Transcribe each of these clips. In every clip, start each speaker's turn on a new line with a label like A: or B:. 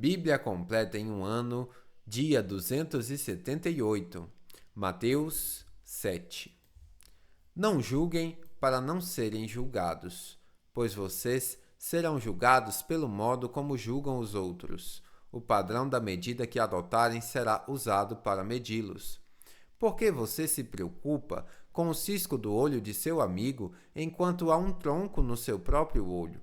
A: Bíblia completa em um ano, dia 278. Mateus 7. Não julguem para não serem julgados, pois vocês serão julgados pelo modo como julgam os outros. O padrão da medida que adotarem será usado para medi-los. Por que você se preocupa com o cisco do olho de seu amigo enquanto há um tronco no seu próprio olho?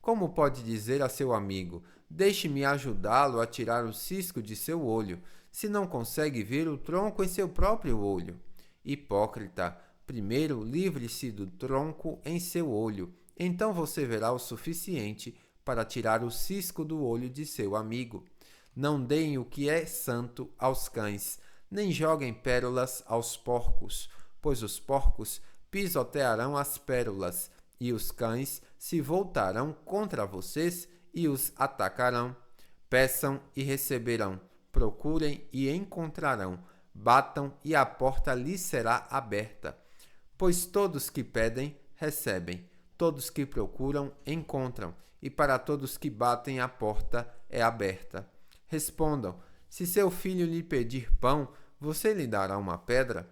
A: Como pode dizer a seu amigo: deixe-me ajudá-lo a tirar o cisco de seu olho, se não consegue ver o tronco em seu próprio olho? Hipócrita, primeiro livre-se do tronco em seu olho, então você verá o suficiente para tirar o cisco do olho de seu amigo. Não deem o que é santo aos cães, nem joguem pérolas aos porcos, pois os porcos pisotearão as pérolas, e os cães se voltarão contra vocês e os atacarão. Peçam e receberão, procurem e encontrarão, batam e a porta lhes será aberta. Pois todos que pedem, recebem, todos que procuram, encontram, e para todos que batem a porta é aberta. Respondam: se seu filho lhe pedir pão, você lhe dará uma pedra?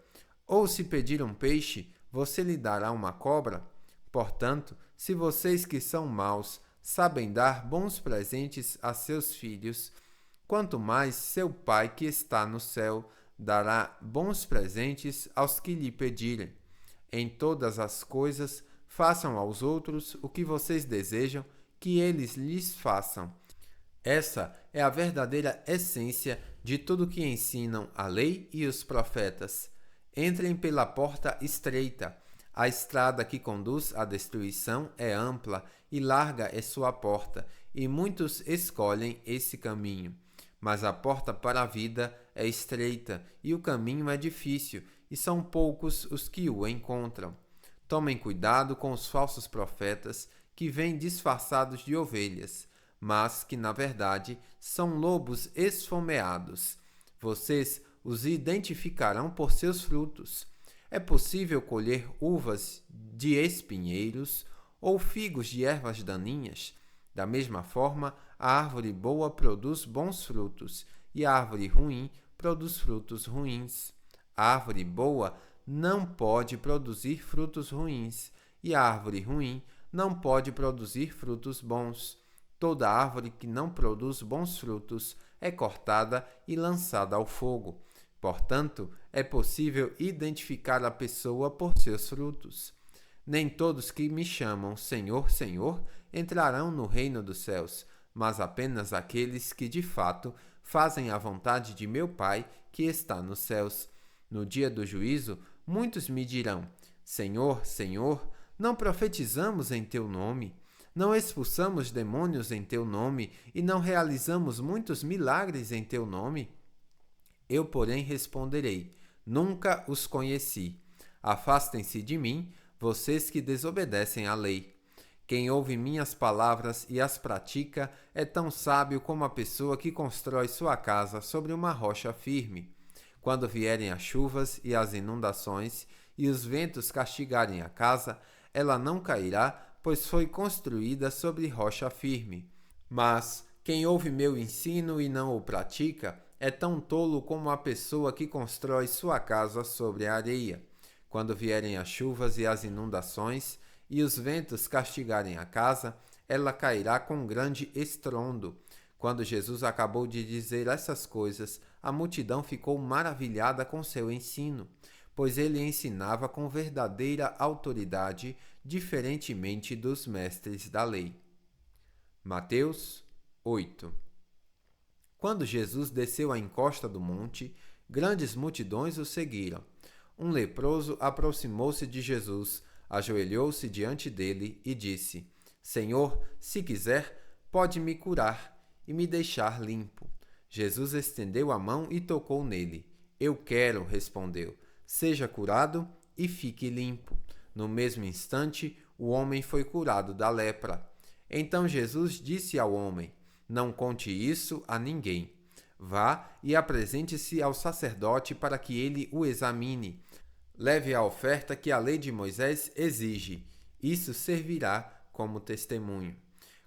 A: Ou se pedir um peixe, você lhe dará uma cobra? Portanto, se vocês que são maus sabem dar bons presentes a seus filhos, quanto mais seu Pai que está no céu dará bons presentes aos que lhe pedirem. Em todas as coisas, façam aos outros o que vocês desejam que eles lhes façam. Essa é a verdadeira essência de tudo que ensinam a lei e os profetas. Entrem pela porta estreita. A estrada que conduz à destruição é ampla e larga é sua porta, e muitos escolhem esse caminho. Mas a porta para a vida é estreita e o caminho é difícil, e são poucos os que o encontram. Tomem cuidado com os falsos profetas que vêm disfarçados de ovelhas, mas que na verdade são lobos esfomeados. Vocês os identificarão por seus frutos. É possível colher uvas de espinheiros ou figos de ervas daninhas? Da mesma forma, a árvore boa produz bons frutos e a árvore ruim produz frutos ruins. A árvore boa não pode produzir frutos ruins e a árvore ruim não pode produzir frutos bons. Toda árvore que não produz bons frutos é cortada e lançada ao fogo. Portanto, é possível identificar a pessoa por seus frutos. Nem todos que me chamam Senhor, Senhor entrarão no reino dos céus, mas apenas aqueles que de fato fazem a vontade de meu Pai que está nos céus. No dia do juízo, muitos me dirão: Senhor, Senhor, não profetizamos em teu nome? Não expulsamos demônios em teu nome e não realizamos muitos milagres em teu nome? Eu, porém, responderei: nunca os conheci. Afastem-se de mim, vocês que desobedecem à lei. Quem ouve minhas palavras e as pratica é tão sábio como a pessoa que constrói sua casa sobre uma rocha firme. Quando vierem as chuvas e as inundações e os ventos castigarem a casa, ela não cairá, pois foi construída sobre rocha firme. Mas quem ouve meu ensino e não o pratica é tão tolo como a pessoa que constrói sua casa sobre a areia. Quando vierem as chuvas e as inundações e os ventos castigarem a casa, ela cairá com grande estrondo. Quando Jesus acabou de dizer essas coisas, a multidão ficou maravilhada com seu ensino, pois ele ensinava com verdadeira autoridade, diferentemente dos mestres da lei. Mateus 8. Quando Jesus desceu a encosta do monte, grandes multidões o seguiram. Um leproso aproximou-se de Jesus, ajoelhou-se diante dele e disse: Senhor, se quiser, pode me curar e me deixar limpo. Jesus estendeu a mão e tocou nele. Eu quero, respondeu. Seja curado e fique limpo. No mesmo instante, o homem foi curado da lepra. Então Jesus disse ao homem: Não conte isso a ninguém. Vá e apresente-se ao sacerdote para que ele o examine. Leve a oferta que a lei de Moisés exige. Isso servirá como testemunho.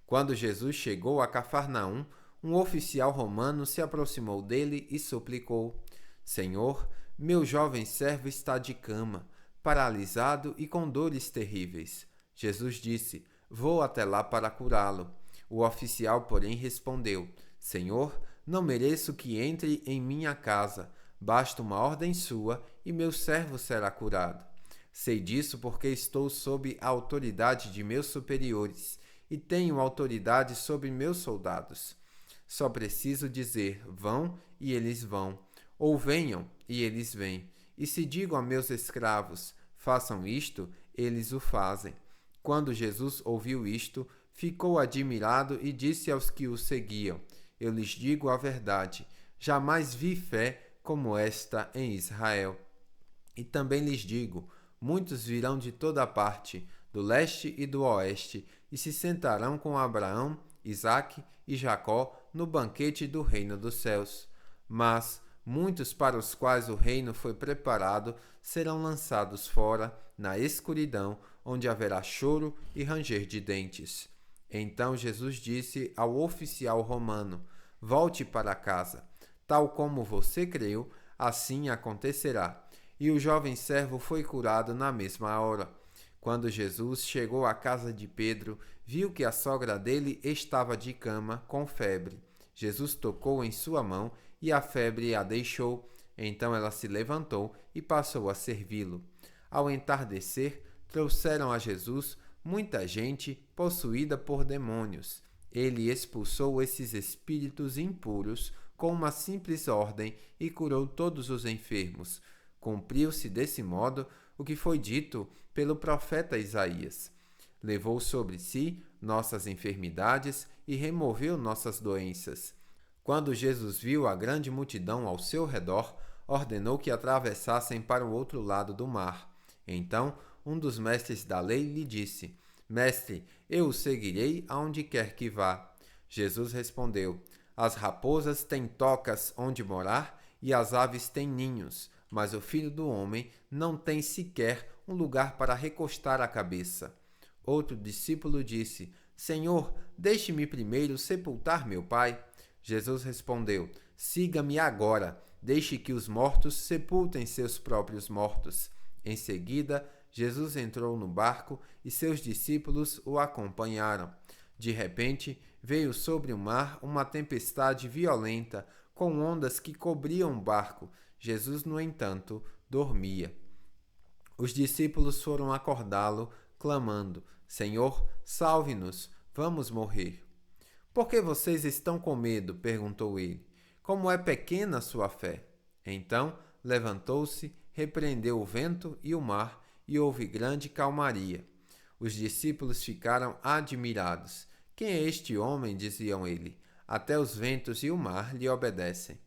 A: Quando Jesus chegou a Cafarnaum, um oficial romano se aproximou dele e suplicou: Senhor, meu jovem servo está de cama, paralisado e com dores terríveis. Jesus disse: Vou até lá para curá-lo. O oficial, porém, respondeu: Senhor, não mereço que entre em minha casa. Basta uma ordem sua e meu servo será curado. Sei disso porque estou sob a autoridade de meus superiores e tenho autoridade sobre meus soldados. Só preciso dizer: vão, e eles vão, ou venham, e eles vêm. E se digo a meus escravos: façam isto, eles o fazem. Quando Jesus ouviu isto, ficou admirado e disse aos que o seguiam: Eu lhes digo a verdade, jamais vi fé como esta em Israel. E também lhes digo: muitos virão de toda parte, do leste e do oeste, e se sentarão com Abraão, Isaque e Jacó no banquete do reino dos céus. Mas muitos para os quais o reino foi preparado serão lançados fora, na escuridão, onde haverá choro e ranger de dentes. Então Jesus disse ao oficial romano: Volte para casa. Tal como você creu, assim acontecerá. E o jovem servo foi curado na mesma hora. Quando Jesus chegou à casa de Pedro, viu que a sogra dele estava de cama, com febre. Jesus tocou em sua mão e a febre a deixou. Então ela se levantou e passou a servi-lo. Ao entardecer, trouxeram a Jesus muita gente possuída por demônios. Ele expulsou esses espíritos impuros com uma simples ordem e curou todos os enfermos. Cumpriu-se desse modo o que foi dito pelo profeta Isaías. Levou sobre si nossas enfermidades e removeu nossas doenças. Quando Jesus viu a grande multidão ao seu redor, ordenou que atravessassem para o outro lado do mar. Então, um dos mestres da lei lhe disse: Mestre, eu o seguirei aonde quer que vá. Jesus respondeu: As raposas têm tocas onde morar e as aves têm ninhos, mas o Filho do Homem não tem sequer um lugar para recostar a cabeça. Outro discípulo disse: Senhor, deixe-me primeiro sepultar meu pai. Jesus respondeu: Siga-me agora, deixe que os mortos sepultem seus próprios mortos. Em seguida, Jesus entrou no barco e seus discípulos o acompanharam. De repente, veio sobre o mar uma tempestade violenta, com ondas que cobriam o barco. Jesus, no entanto, dormia. Os discípulos foram acordá-lo, clamando: Senhor, salve-nos, vamos morrer. Por que vocês estão com medo? Perguntou ele. Como é pequena a sua fé? Então levantou-se, repreendeu o vento e o mar, e houve grande calmaria. Os discípulos ficaram admirados. Quem é este homem? Diziam ele. Até os ventos e o mar lhe obedecem.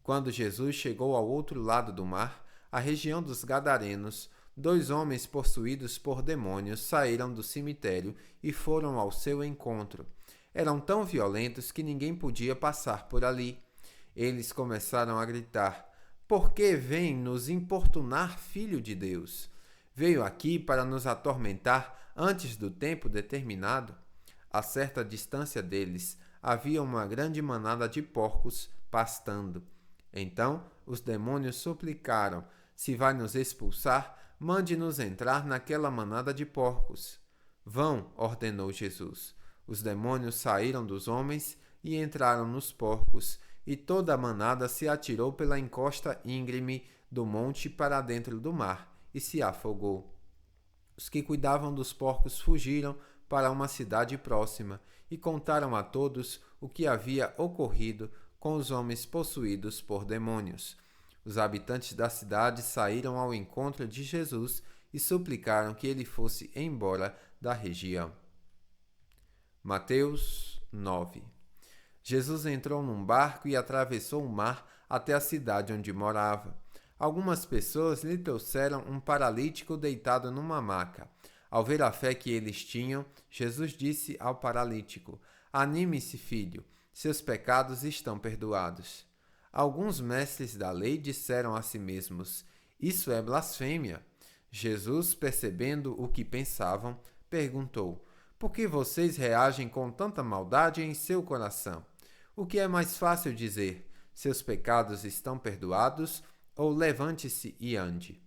A: Quando Jesus chegou ao outro lado do mar, a região dos Gadarenos, 2 homens possuídos por demônios saíram do cemitério e foram ao seu encontro. Eram tão violentos que ninguém podia passar por ali. Eles começaram a gritar: Por que vem nos importunar, Filho de Deus? Veio aqui para nos atormentar antes do tempo determinado? A certa distância deles havia uma grande manada de porcos pastando. Então os demônios suplicaram: Se vai nos expulsar, mande-nos entrar naquela manada de porcos. Vão, ordenou Jesus. Os demônios saíram dos homens e entraram nos porcos, e toda a manada se atirou pela encosta íngreme do monte para dentro do mar e se afogou. Os que cuidavam dos porcos fugiram para uma cidade próxima e contaram a todos o que havia ocorrido com os homens possuídos por demônios. Os habitantes da cidade saíram ao encontro de Jesus e suplicaram que ele fosse embora da região. Mateus 9. Jesus entrou num barco e atravessou o mar até a cidade onde morava. Algumas pessoas lhe trouxeram um paralítico deitado numa maca. Ao ver a fé que eles tinham, Jesus disse ao paralítico: Anime-se, filho, seus pecados estão perdoados. Alguns mestres da lei disseram a si mesmos: Isso é blasfêmia. Jesus, percebendo o que pensavam, perguntou: Por que vocês reagem com tanta maldade em seu coração? O que é mais fácil dizer: seus pecados estão perdoados, ou levante-se e ande?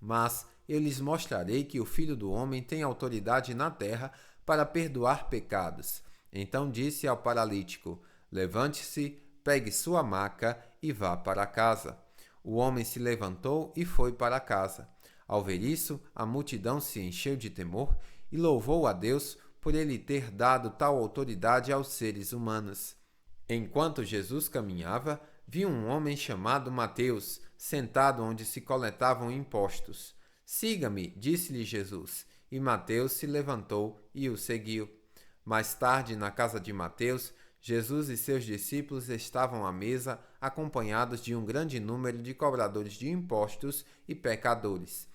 A: Mas eu lhes mostrarei que o Filho do Homem tem autoridade na terra para perdoar pecados. Então disse ao paralítico: levante-se, pegue sua maca e vá para casa. O homem se levantou e foi para casa. Ao ver isso, a multidão se encheu de temor e louvou a Deus por ele ter dado tal autoridade aos seres humanos. Enquanto Jesus caminhava, viu um homem chamado Mateus, sentado onde se coletavam impostos. Siga-me, disse-lhe Jesus, e Mateus se levantou e o seguiu. Mais tarde, na casa de Mateus, Jesus e seus discípulos estavam à mesa, acompanhados de um grande número de cobradores de impostos e pecadores.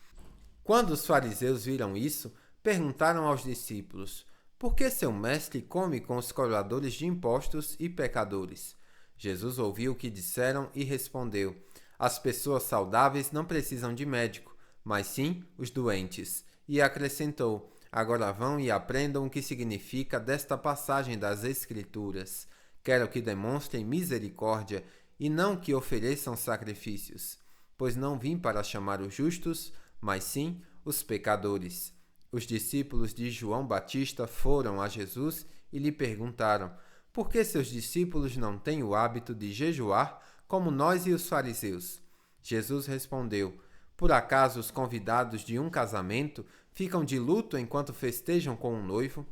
A: Quando os fariseus viram isso, perguntaram aos discípulos: por que seu mestre come com os cobradores de impostos e pecadores? Jesus ouviu o que disseram e respondeu: as pessoas saudáveis não precisam de médico, mas sim os doentes. E acrescentou: agora vão e aprendam o que significa desta passagem das Escrituras. Quero que demonstrem misericórdia e não que ofereçam sacrifícios, pois não vim para chamar os justos, mas sim os pecadores. Os discípulos de João Batista foram a Jesus e lhe perguntaram: por que seus discípulos não têm o hábito de jejuar como nós e os fariseus? Jesus respondeu: por acaso os convidados de um casamento ficam de luto enquanto festejam com o noivo?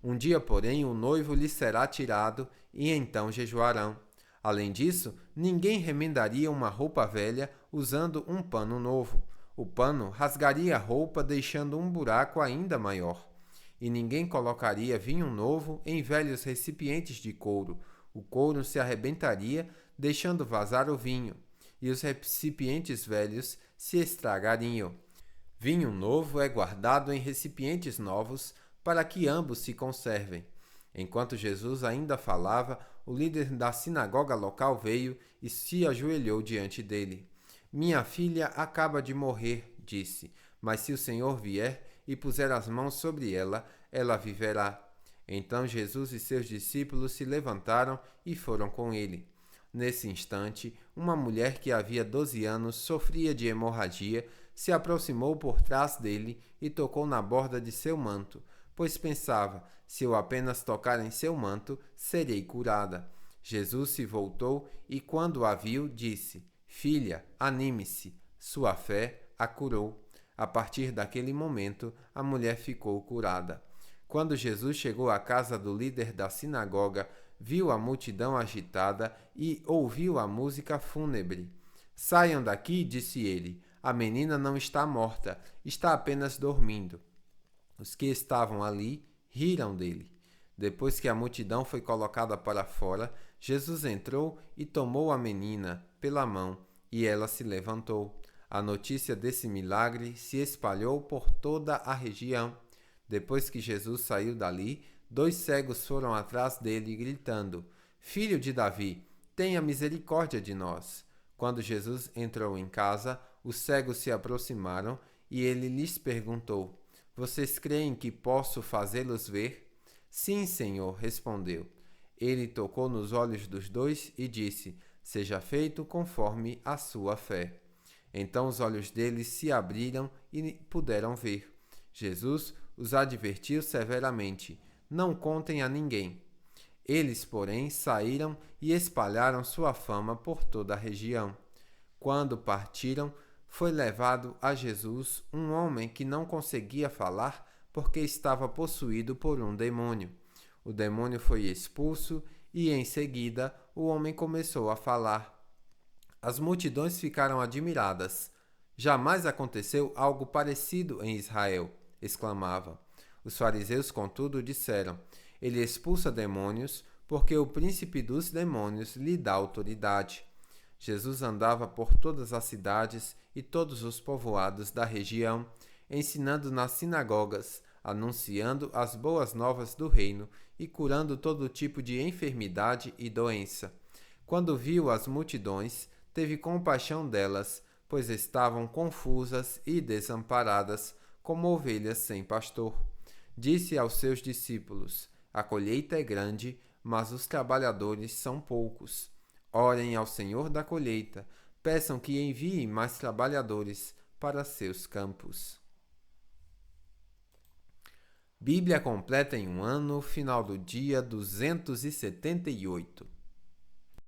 A: Um dia, porém, o noivo lhes será tirado e então jejuarão. Além disso, ninguém remendaria uma roupa velha usando um pano novo. O pano rasgaria a roupa, deixando um buraco ainda maior. E ninguém colocaria vinho novo em velhos recipientes de couro. O couro se arrebentaria, deixando vazar o vinho, e os recipientes velhos se estragariam. Vinho novo é guardado em recipientes novos, para que ambos se conservem. Enquanto Jesus ainda falava, o líder da sinagoga local veio e se ajoelhou diante dele. Minha filha acaba de morrer, disse, mas se o Senhor vier e puser as mãos sobre ela, ela viverá. Então Jesus e seus discípulos se levantaram e foram com ele. Nesse instante, uma mulher que havia 12 anos sofria de hemorragia, se aproximou por trás dele e tocou na borda de seu manto, pois pensava: se eu apenas tocar em seu manto, serei curada. Jesus se voltou e, quando a viu, disse: filha, anime-se, sua fé a curou. A partir daquele momento, a mulher ficou curada. Quando Jesus chegou à casa do líder da sinagoga, viu a multidão agitada e ouviu a música fúnebre. Saiam daqui, disse ele. A menina não está morta, está apenas dormindo. Os que estavam ali riram dele. Depois que a multidão foi colocada para fora, Jesus entrou e tomou a menina pela mão, e ela se levantou. A notícia desse milagre se espalhou por toda a região. Depois que Jesus saiu dali, 2 cegos foram atrás dele, gritando: Filho de Davi, tenha misericórdia de nós. Quando Jesus entrou em casa, os cegos se aproximaram e ele lhes perguntou: Vocês creem que posso fazê-los ver? Sim, Senhor, respondeu. Ele tocou nos olhos dos 2 e disse: Seja feito conforme a sua fé. Então os olhos deles se abriram e puderam ver. Jesus os advertiu severamente: Não contem a ninguém. Eles, porém, saíram e espalharam sua fama por toda a região. Quando partiram, foi levado a Jesus um homem que não conseguia falar porque estava possuído por um demônio. O demônio foi expulso e, em seguida, o homem começou a falar. As multidões ficaram admiradas. Jamais aconteceu algo parecido em Israel, exclamavam. Os fariseus, contudo, disseram: Ele expulsa demônios porque o príncipe dos demônios lhe dá autoridade. Jesus andava por todas as cidades e todos os povoados da região, ensinando nas sinagogas, anunciando as boas novas do reino e curando todo tipo de enfermidade e doença. Quando viu as multidões, teve compaixão delas, pois estavam confusas e desamparadas, como ovelhas sem pastor. Disse aos seus discípulos: A colheita é grande, mas os trabalhadores são poucos. Orem ao Senhor da colheita, peçam que envie mais trabalhadores para seus campos. Bíblia completa em um ano, final do dia 278.